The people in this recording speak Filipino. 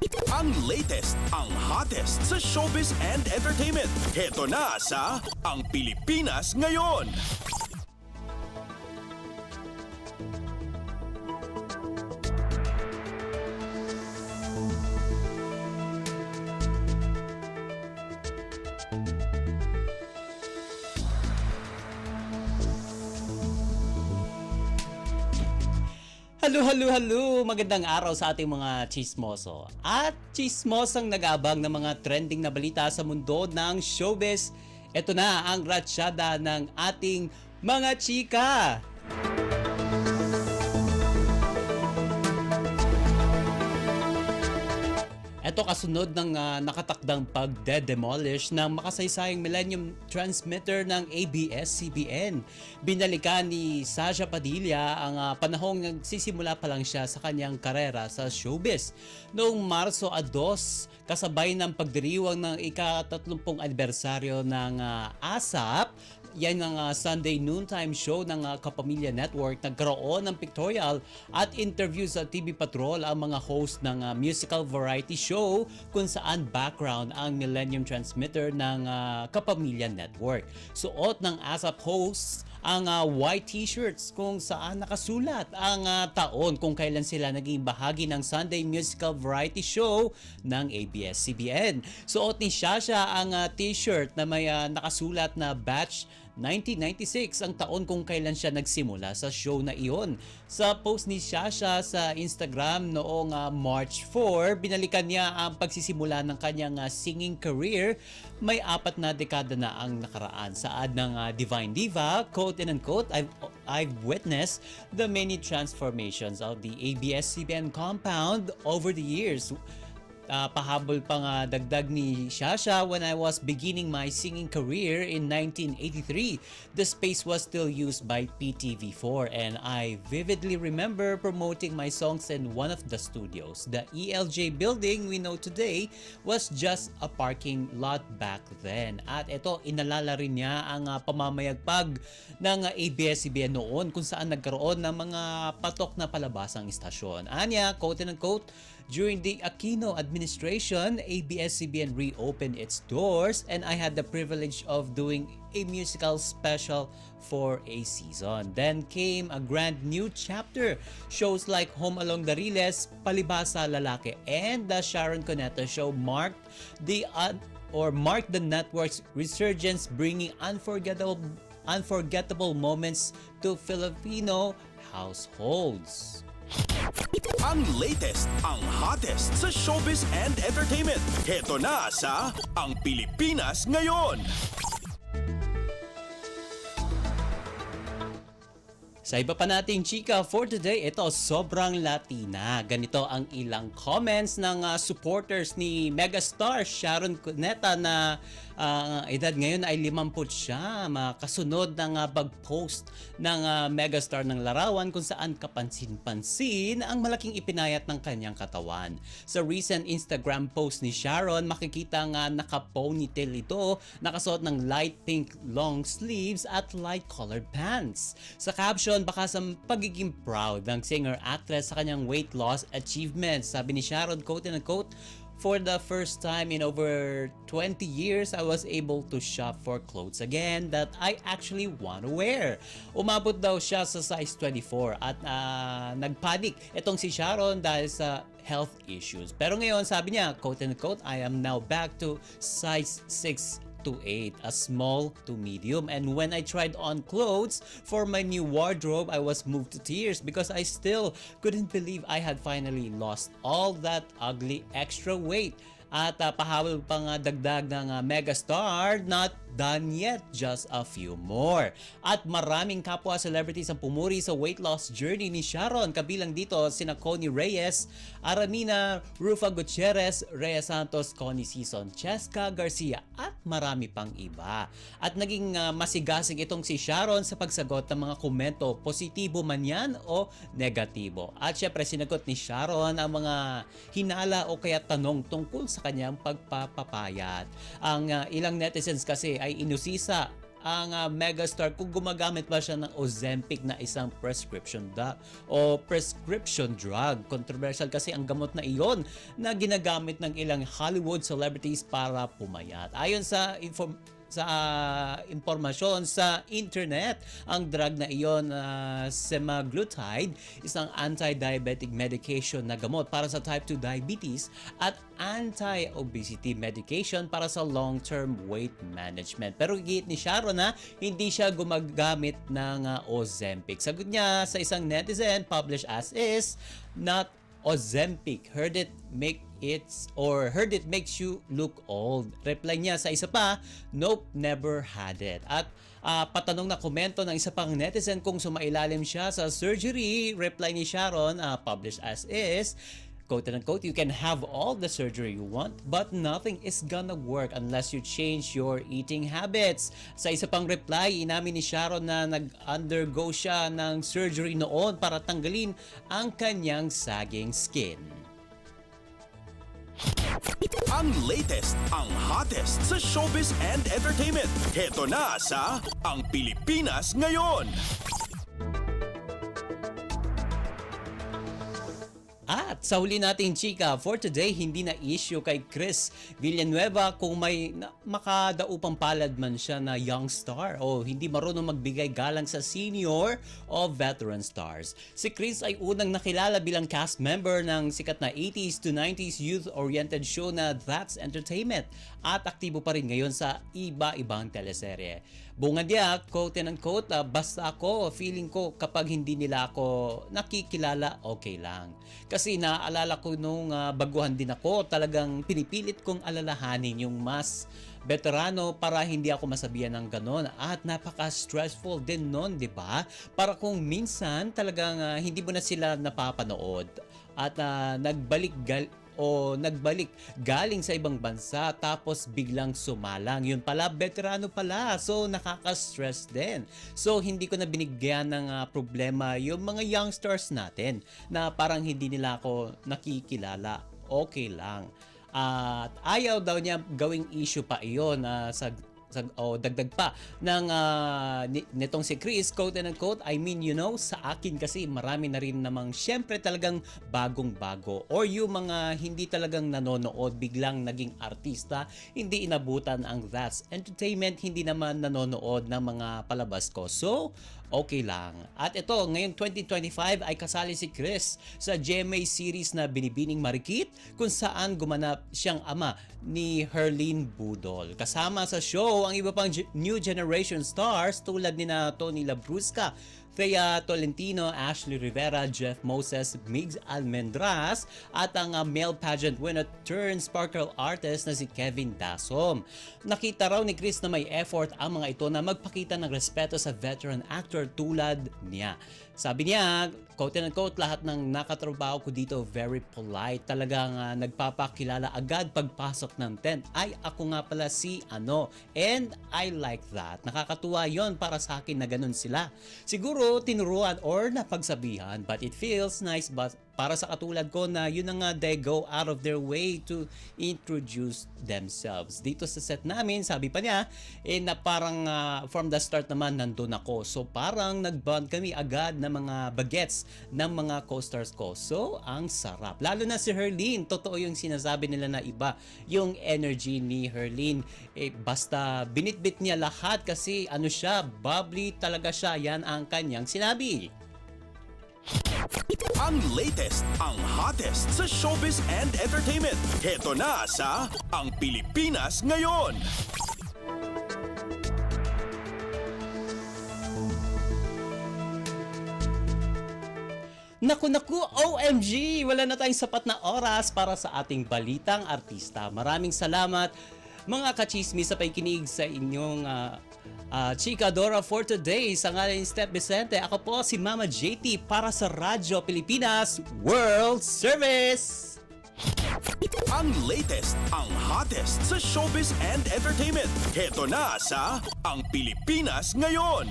Ang latest, ang hottest sa showbiz and entertainment. Heto na sa Ang Pilipinas Ngayon. Halo! Magandang araw sa ating mga chismoso at chismosang nag-aabang ng mga trending na balita sa mundo ng showbiz. Ito na ang ratsyada ng ating mga chika. Ito kasunod ng nakatakdang pagde-demolish ng makasaysayang Millennium Transmitter ng ABS-CBN. Binalikan ni Sasha Padilla ang panahong nagsisimula pa lang siya sa kanyang karera sa showbiz. Noong Marso 2, kasabay ng pagdiriwang ng ika-30 anibersaryo ng ASAP, yan ang Sunday noontime show ng Kapamilya Network. Nagkaroon ng pictorial at interview sa TV Patrol ang mga host ng musical variety show kung saan background ang Millennium Transmitter ng Kapamilya Network. Suot ng ASAP hosts ang white t-shirts kung saan nakasulat ang taon kung kailan sila naging bahagi ng Sunday musical variety show ng ABS-CBN. Suot ni Sasha ang t-shirt na may nakasulat na batch 1996, ang taon kung kailan siya nagsimula sa show na iyon. Sa post ni Sasha sa Instagram noong March 4, binalikan niya ang pagsisimula ng kanyang singing career. May 4 na dekada na ang nakaraan. Saad ng Divine Diva, quote and unquote, I've witnessed the many transformations of the ABS-CBN compound over the years. Pahabol pang dagdag ni Sasha, when I was beginning my singing career in 1983, the space was still used by PTV4 and I vividly remember promoting my songs in one of the studios. The ELJ building we know today was just a parking lot back then. At ito, inalala rin niya ang pamamayagpag ng ABS-CBN noon kung saan nagkaroon ng mga patok na palabasang istasyon. Anya, quote and unquote, during the Aquino administration, ABS-CBN reopened its doors and I had the privilege of doing a musical special for a season. Then came a grand new chapter. Shows like Home Along the Riles, Palibasa Lalaki, and the Sharon Cuneta Show marked the network's resurgence, bringing unforgettable moments to Filipino households. Ang latest, ang hottest sa showbiz and entertainment. Heto na sa Ang Pilipinas Ngayon. Sa iba pa nating chika for today, ito sobrang Latina. Ganito ang ilang comments ng supporters ni megastar Sharon Cuneta na edad ngayon ay 50 siya. Kasunod ng pag-post ng megastar ng larawan kung saan kapansin-pansin ang malaking ipinayat ng kanyang katawan. Sa recent Instagram post ni Sharon, makikita nga naka-ponytail ito, nakasuot ng light pink long sleeves at light-colored pants. Sa caption, baka sa pagiging proud ng singer-actress sa kanyang weight loss achievements. Sabi ni Sharon, quote and unquote, for the first time in over 20 years, I was able to shop for clothes again that I actually want to wear. Umabot daw siya sa size 24 at nagpanik itong si Sharon dahil sa health issues. Pero ngayon, sabi niya, quote and quote, I am now back to size 6 to 8, a small to medium. And when I tried on clothes for my new wardrobe, I was moved to tears because I still couldn't believe I had finally lost all that ugly extra weight. At pahabol pang dagdag ng megastar, not done yet, just a few more. At maraming kapwa celebrities ang pumuri sa weight loss journey ni Sharon. Kabilang dito sina Connie Reyes, Aramina, Rufa Gutierrez, Rhea Santos, Connie Sison, Cheska Garcia at marami pang iba. At naging masigasig itong si Sharon sa pagsagot ng mga komento, positibo man yan o negatibo. At syempre sinagot ni Sharon ang mga hinala o kaya tanong tungkol sa kanyang pagpapapayat. Ang ilang netizens kasi ay inusisa ang megastar kung gumagamit ba siya ng Ozempic na isang prescription drug. Controversial kasi ang gamot na iyon na ginagamit ng ilang Hollywood celebrities para pumayat. Ayon sa impormasyon sa internet, ang drug na iyon, semaglutide, isang anti-diabetic medication na gamot para sa type 2 diabetes at anti-obesity medication para sa long-term weight management. Pero giit ni Sharon na hindi siya gumagamit ng Ozempic. Sagot niya sa isang netizen, published as is, not Ozempic. Heard it makes you look old. Reply niya sa isa pa, nope, never had it. At patanong na komento ng isa pang netizen kung sumailalim siya sa surgery, reply ni Sharon, published as is, quote and unquote, you can have all the surgery you want, but nothing is gonna work unless you change your eating habits. Sa isa pang reply, inamin ni Sharon na nag-undergo siya ng surgery noon para tanggalin ang kanyang saging skin. Ang latest, ang hottest sa showbiz and entertainment. Heto na sa Ang Pilipinas Ngayon. At sa huli nating chika for today, hindi na issue kay Chris Villanueva kung may makadaupang palad man siya na young star o hindi marunong magbigay galang sa senior o veteran stars. Si Chris ay unang nakilala bilang cast member ng sikat na 80s to 90s youth-oriented show na That's Entertainment at aktibo pa rin ngayon sa iba-ibang teleserye. Bungad niya, quote and unquote, basta ako, feeling ko kapag hindi nila ako nakikilala, okay lang. Kasi naaalala ko nung baguhan din ako, talagang pinipilit kong alalahanin yung mas veterano para hindi ako masabihan ng ganon. At napaka-stressful din nun, di ba? Para kung minsan talagang hindi mo na sila napapanood at nagbalik galing sa ibang bansa tapos biglang sumalang. Yun pala, veterano pala. So, nakaka-stress din. So, hindi ko na binigyan ng problema yung mga youngsters natin na parang hindi nila ako nakikilala. Okay lang. At ayaw daw niya gawing issue pa iyon dagdag pa ng nitong si Chris, quote and unquote, I mean, you know, sa akin kasi marami na rin namang syempre talagang bagong-bago or yung mga hindi talagang nanonood biglang naging artista, hindi inabutan ang That's Entertainment, hindi naman nanonood ng mga palabas ko. So, okay lang. At ito, ngayon 2025 ay kasali si Chris sa GMA series na Binibining Marikit kung saan gumanap siyang ama ni Herlene Budol. Kasama sa show ang iba pang new generation stars tulad ni na Tony Labrusca, Thea Tolentino, Ashley Rivera, Jeff Moses, Migs Almendras at ang male pageant winner turned sparkle artist na si Kevin Dasom. Nakita raw ni Chris na may effort ang mga ito na magpakita ng respeto sa veteran actor tulad niya. Sabi niya, quote and unquote, lahat ng nakatrabaho ko dito very polite. Talagang nagpapakilala agad pagpasok ng tent. Ay, ako nga pala si ano. And I like that. Nakakatuwa yon para sa akin na ganun sila. Siguro tinuruan or napagsabihan, but it feels nice but para sa katulad ko na yun na nga they go out of their way to introduce themselves. Dito sa set namin, sabi pa niya, na parang from the start naman nandun ako. So parang nag-bond kami agad ng mga bagets ng mga co-stars ko. So ang sarap. Lalo na si Herlene, totoo yung sinasabi nila na iba. Yung energy ni Herlene, basta binitbit niya lahat kasi ano siya, bubbly talaga siya. Yan ang kanyang sinabi. Ang latest, ang hottest sa showbiz and entertainment. Heto na sa Ang Pilipinas Ngayon. Naku, OMG! Wala na tayong sapat na oras para sa ating balitang artista. Maraming salamat mga kachismis sa pakikinig sa inyong Chika Dora for today. Sa ngalan ni Steph Vicente, ako po si Mama JT para sa Radyo Pilipinas World Service! Ang latest, ang hottest sa showbiz and entertainment. Heto na sa Ang Pilipinas Ngayon.